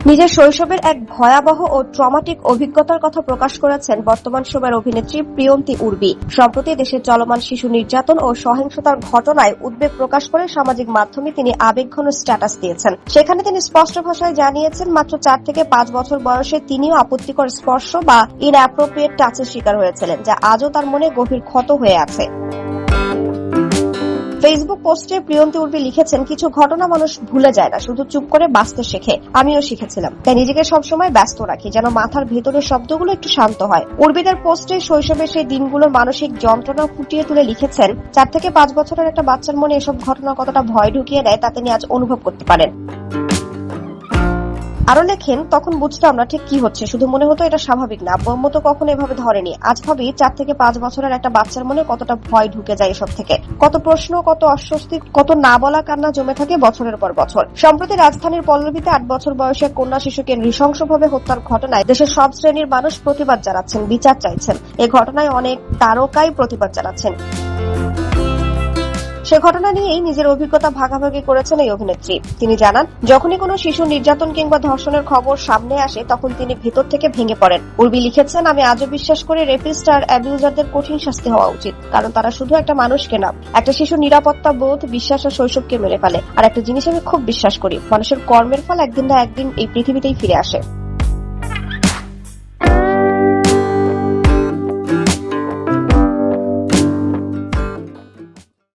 নিজের শৈশবের এক ভয়াবহ ও ট্রমাটিক অভিজ্ঞতার কথা প্রকাশ করেছেন বর্তমান সময়ের অভিনেত্রী প্রিয়ন্তী উর্বি। সম্প্রতি দেশে চলমান শিশু নির্যাতন ও সহিংসতার ঘটনায় উদ্বেগ প্রকাশ করে সামাজিক মাধ্যমে তিনি আবেগঘন স্ট্যাটাস দিয়েছেন। সেখানে তিনি স্পষ্ট ভাষায় জানিয়েছেন, মাত্র 4 থেকে 5 বছর বয়সে তিনিও আপত্তিকর স্পর্শ বা ইনঅ্যাপ্রোপ্রিয়েট টাচের শিকার হয়েছিলেন, যা আজও তার মনে গভীর ক্ষত হয়ে আছে। ফেসবুক পোস্টে প্রিয়ন্তী উর্বি লিখেছেন, কিছু ঘটনা মানুষ ভুলে যায় না, শুধু চুপ করে বাঁচতে শেখে। আমিও শিখেছিলাম, তাই নিজেকে সবসময় ব্যস্ত রাখি, যেন মাথার ভেতরের শব্দগুলো একটু শান্ত হয়। উর্বিদের পোস্টে শৈশবের সেই দিনগুলোর মানসিক যন্ত্রণা ফুটিয়ে তুলে লিখেছেন, 4 থেকে 5 বছরের একটা বাচ্চার মনে এসব ঘটনা কতটা ভয় ঢুকিয়ে দেয় তা তিনি আজ অনুভব করতে পারেন। আরো লেখেন, তখন বুঝতাম না ঠিক কি হচ্ছে, শুধু মনে হতো এটা স্বাভাবিক না। আব্বু তো কখনো এভাবে ধরেনি। আজ ভাবি 4 থেকে 5 বছরের একটা বাচ্চার মনে কতটা ভয় ঢুকে যায় এসব থেকে, কত প্রশ্ন, কত অস্বস্তি, কত না বলা কান্না জমে থাকে বছরের পর বছর। সম্প্রতি রাজধানীর পল্লবীতে 8 বছর বয়সে কন্যা শিশুকে নৃশংসভাবে হত্যার ঘটনায় দেশের সব শ্রেণীর মানুষ প্রতিবাদ জানাচ্ছেন, বিচার চাইছেন। এই ঘটনায় অনেক তারকাই প্রতিবাদ জানাচ্ছেন। সে ঘটনা নিয়েই নিজের অভিজ্ঞতা ভাগাভাগি করেছেন এই অভিনেত্রী। তিনি জানান, যখনই কোনো শিশু নির্যাতন কিংবা ধর্ষণের খবর সামনে আসে তখন তিনি ভেতর থেকে ভেঙে পড়েন। উর্বি লিখেছেন, আমি আজও বিশ্বাস করি রেপিস্ট আর অ্যাবিউজারদের কঠিন শাস্তি হওয়া উচিত, কারণ তারা শুধু একটা মানুষকে না, একটা শিশুর নিরাপত্তা বোধ, বিশ্বাস আর শৈশবকে মেরে ফেলে। আর একটা জিনিস আমি খুব বিশ্বাস করি, মানুষের কর্মের ফল একদিন না একদিন এই পৃথিবীতেই ফিরে আসে।